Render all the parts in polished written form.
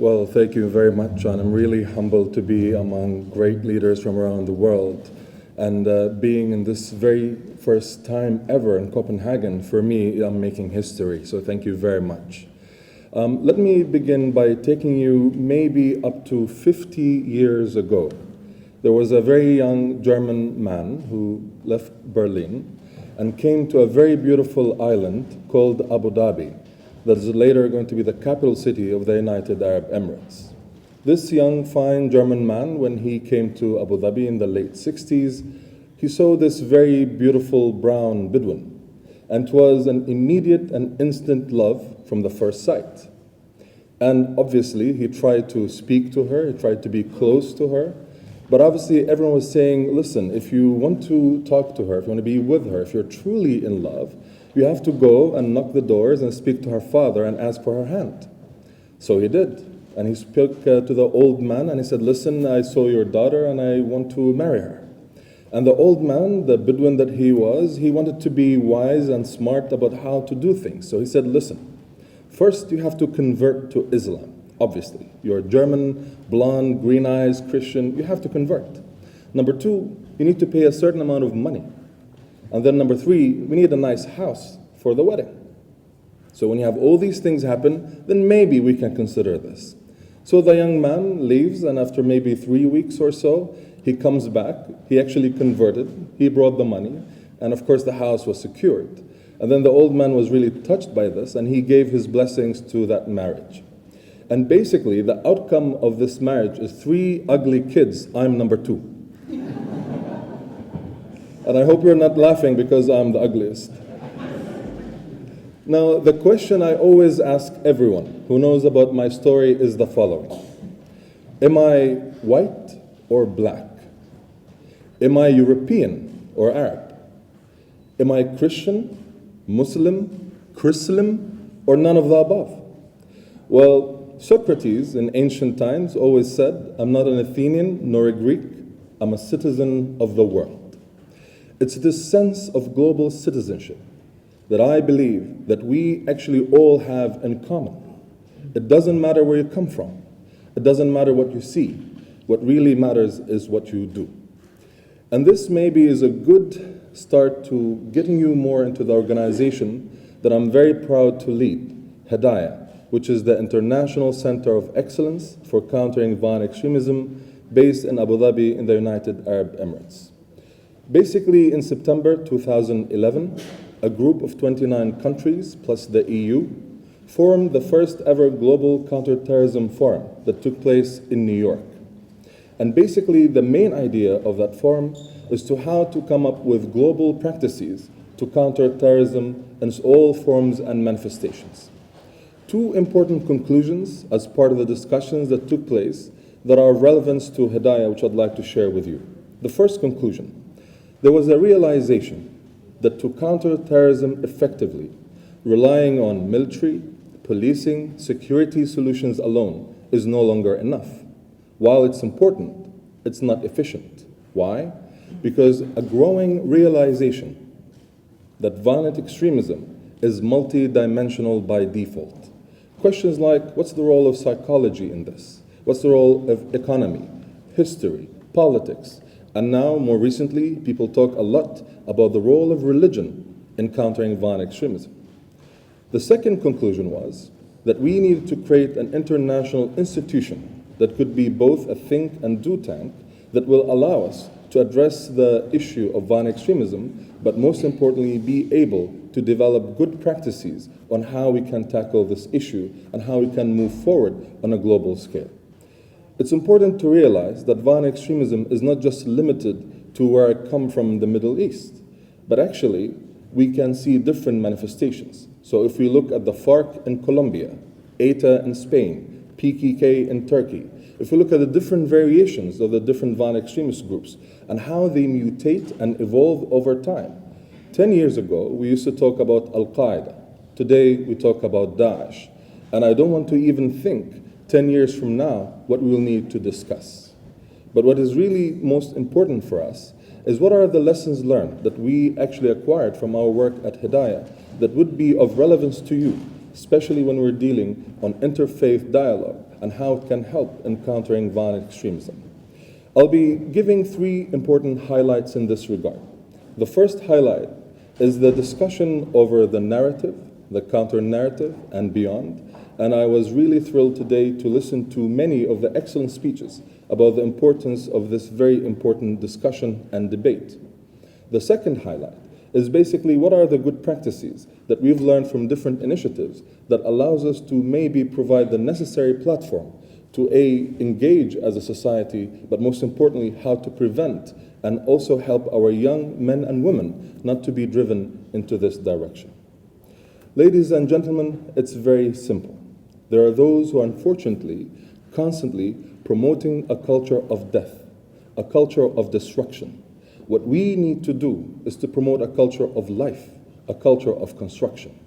Well, thank you very much, John. I'm really humbled to be among great leaders from around the world. And being in this very first time ever in Copenhagen, for me, I'm making history. So thank you very much. Let me begin by taking you maybe up to 50 years ago. There was a very young German man who left Berlin and came to a very beautiful island called Abu Dhabi, that is later going to be the capital city of the United Arab Emirates. This young, fine German man, when he came to Abu Dhabi in the late 60s, he saw this very beautiful brown Bedouin, and it was an immediate and instant love from the first sight. And obviously, he tried to speak to her, he tried to be close to her, but obviously everyone was saying, listen, if you want to talk to her, if you want to be with her, if you're truly in love, you have to go and knock the doors and speak to her father and ask for her hand. So he did. And he spoke to the old man and he said, listen, I saw your daughter and I want to marry her. And the old man, the Bedouin that he was, he wanted to be wise and smart about how to do things. So he said, listen, first you have to convert to Islam, obviously. You're German, blonde, green eyes, Christian, you have to convert. Number two, you need to pay a certain amount of money. And then number three, we need a nice house for the wedding. So when you have all these things happen, then maybe we can consider this. So the young man leaves, and after maybe 3 weeks or so, he comes back. He actually converted. He brought the money. And of course, the house was secured. And then the old man was really touched by this, and he gave his blessings to that marriage. And basically, the outcome of this marriage is 3 ugly kids. I'm number 2. And I hope you're not laughing because I'm the ugliest. Now, the question I always ask everyone who knows about my story is the following. Am I white or black? Am I European or Arab? Am I Christian, Muslim, Chrislam, or none of the above? Well, Socrates in ancient times always said, I'm not an Athenian nor a Greek, I'm a citizen of the world. It's this sense of global citizenship that I believe that we actually all have in common. It doesn't matter where you come from. It doesn't matter what you see. What really matters is what you do. And this maybe is a good start to getting you more into the organization that I'm very proud to lead, Hidayah, which is the International Center of Excellence for Countering Violent Extremism based in Abu Dhabi in the United Arab Emirates. Basically, in September 2011, a group of 29 countries plus the EU formed the first ever global counterterrorism forum that took place in New York. And basically, the main idea of that forum is to how to come up with global practices to counter terrorism in its all forms and manifestations. 2 important conclusions as part of the discussions that took place that are of relevance to Hidayah, which I'd like to share with you. The first conclusion. There was a realization that to counter terrorism effectively, relying on military, policing, security solutions alone is no longer enough. While it's important, it's not efficient. Why? Because a growing realization that violent extremism is multi-dimensional by default. Questions like, what's the role of psychology in this? What's the role of economy, history, politics? And now, more recently, people talk a lot about the role of religion in countering violent extremism. The second conclusion was that we needed to create an international institution that could be both a think and do tank that will allow us to address the issue of violent extremism, but most importantly, be able to develop good practices on how we can tackle this issue and how we can move forward on a global scale. It's important to realize that violent extremism is not just limited to where I come from in the Middle East, but actually we can see different manifestations. So if we look at the FARC in Colombia, ETA in Spain, PKK in Turkey, if we look at the different variations of the different violent extremist groups and how they mutate and evolve over time. 10 years ago, we used to talk about Al-Qaeda. Today, we talk about Daesh. And I don't want to even think 10 years from now what we will need to discuss. But what is really most important for us is what are the lessons learned that we actually acquired from our work at Hidayah that would be of relevance to you, especially when we're dealing on interfaith dialogue. and how it can help in countering violent extremism. I'll be giving 3 important highlights in this regard. The first highlight is the discussion over the narrative, the counter-narrative, and beyond. And I was really thrilled today to listen to many of the excellent speeches about the importance of this very important discussion and debate. The second highlight is basically what are the good practices that we've learned from different initiatives that allows us to maybe provide the necessary platform to engage as a society, but most importantly, how to prevent and also help our young men and women not to be driven into this direction. Ladies and gentlemen, it's very simple. There are those who are unfortunately constantly promoting a culture of death, a culture of destruction. What we need to do is to promote a culture of life, a culture of construction.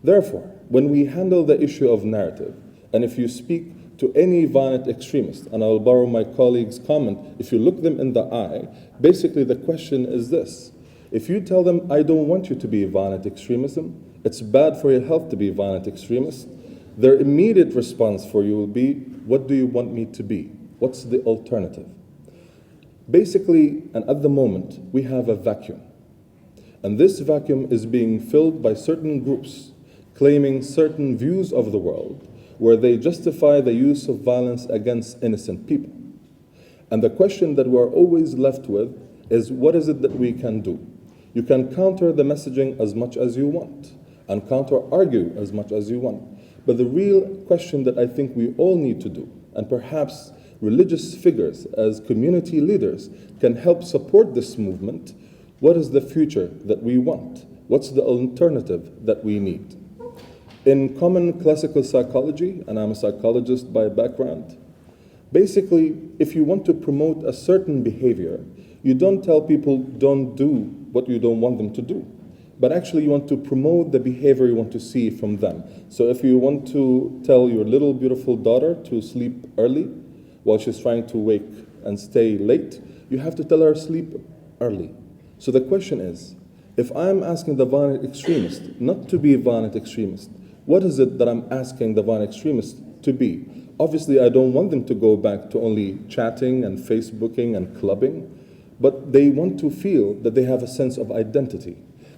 Therefore, when we handle the issue of narrative, and if you speak to any violent extremist, and I'll borrow my colleague's comment, if you look them in the eye, basically the question is this. If you tell them, I don't want you to be violent extremism, it's bad for your health to be violent extremist, their immediate response for you will be, what do you want me to be? What's the alternative? Basically, and at the moment, we have a vacuum. And this vacuum is being filled by certain groups claiming certain views of the world where they justify the use of violence against innocent people. And the question that we're always left with is, what is it that we can do? You can counter the messaging as much as you want and counter-argue as much as you want. But the real question that I think we all need to do, and perhaps religious figures as community leaders can help support this movement, what is the future that we want? What's the alternative that we need? In common classical psychology, and I'm a psychologist by background, basically, if you want to promote a certain behavior, you don't tell people don't do what you don't want them to do, but actually you want to promote the behavior you want to see from them. So if you want to tell your little beautiful daughter to sleep early while she's trying to wake and stay late, you have to tell her sleep early. So the question is, if I'm asking the violent extremist not to be a violent extremist, what is it that I'm asking the violent extremist to be? Obviously, I don't want them to go back to only chatting and Facebooking and clubbing, but they want to feel that they have a sense of identity,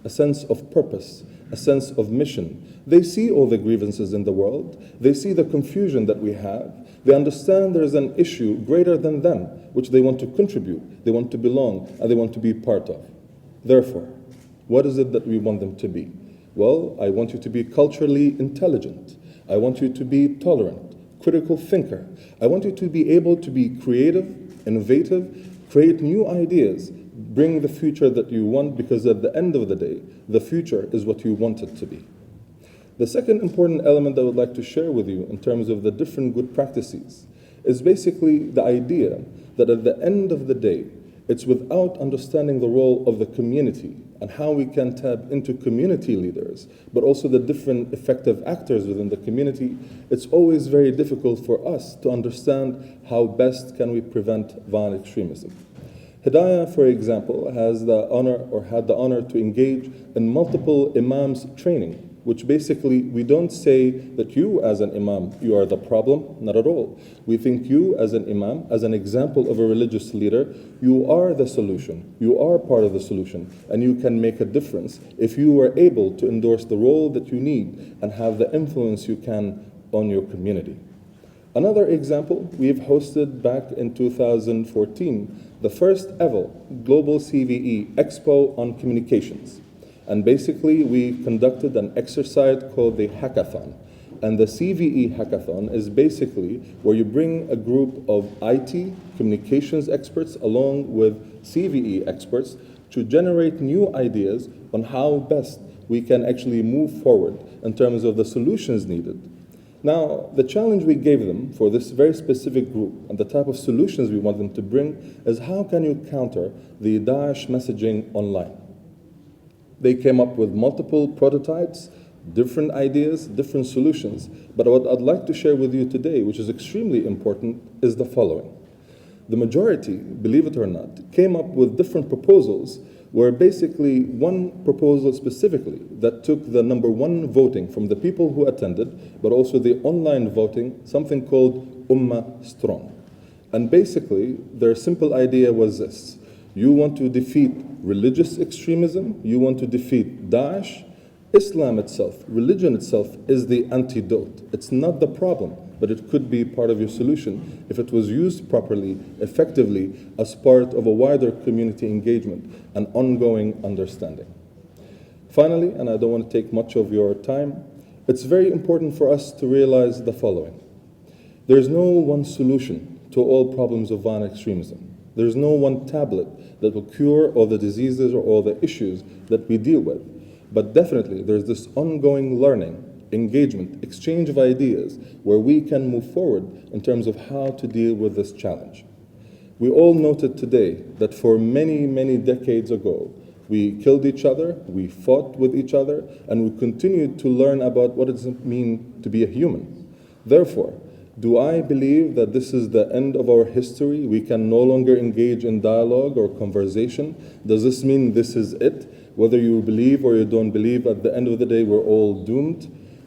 a sense of purpose, a sense of mission. They see all the grievances in the world. They see the confusion that we have. They understand there's an issue greater than them, which they want to contribute, they want to belong, and they want to be part of. Therefore, what is it that we want them to be? Well, I want you to be culturally intelligent. I want you to be tolerant, critical thinker. I want you to be able to be creative, innovative, create new ideas, bring the future that you want, because at the end of the day, the future is what you want it to be. The second important element I would like to share with you in terms of the different good practices is basically the idea that at the end of the day, it's without understanding the role of the community and how we can tap into community leaders, but also the different effective actors within the community, it's always very difficult for us to understand how best can we prevent violent extremism. Hidayah, for example, has the honor or had the honor to engage in multiple imams training, which basically we don't say that you as an imam, you are the problem, not at all. We think you as an imam, as an example of a religious leader, you are the solution, you are part of the solution, and you can make a difference if you are able to endorse the role that you need and have the influence you can on your community. Another example, we've hosted back in 2014, the first ever Global CVE Expo on Communications. And basically, we conducted an exercise called the hackathon. And the CVE hackathon is basically where you bring a group of IT communications experts along with CVE experts to generate new ideas on how best we can actually move forward in terms of the solutions needed. Now, the challenge we gave them for this very specific group and the type of solutions we want them to bring is how can you counter the Daesh messaging online? They came up with multiple prototypes, different ideas, different solutions. But what I'd like to share with you today, which is extremely important, is the following. The majority, believe it or not, came up with different proposals, where basically one proposal specifically that took the #1 voting from the people who attended, but also the online voting, something called Ummah Strong. And basically, their simple idea was this: you want to defeat religious extremism, you want to defeat Daesh. Islam itself, religion itself, is the antidote. It's not the problem, but it could be part of your solution if it was used properly, effectively, as part of a wider community engagement and ongoing understanding. Finally, and I don't want to take much of your time, it's very important for us to realize the following. There's no one solution to all problems of violent extremism. There's no one tablet that will cure all the diseases or all the issues that we deal with. But definitely, there's this ongoing learning, engagement, exchange of ideas, where we can move forward in terms of how to deal with this challenge. We all noted today that for many, many decades ago, we killed each other, we fought with each other, and we continued to learn about what does it mean to be a human. Therefore, do I believe that this is the end of our history? We can no longer engage in dialogue or conversation? Does this mean this is it? Whether you believe or you don't believe, at the end of the day, we're all doomed.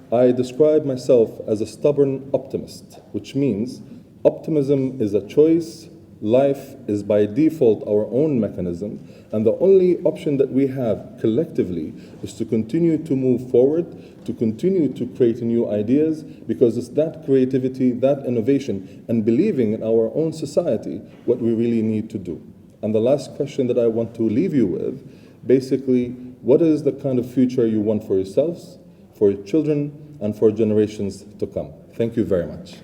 I describe myself as a stubborn optimist, which means optimism is a choice. Life is by default our own mechanism, and the only option that we have collectively is to continue to move forward, to continue to create new ideas, because it's that creativity, that innovation, and believing in our own society what we really need to do. And the last question that I want to leave you with, basically, what is the kind of future you want for yourselves, for your children, and for generations to come? Thank you very much.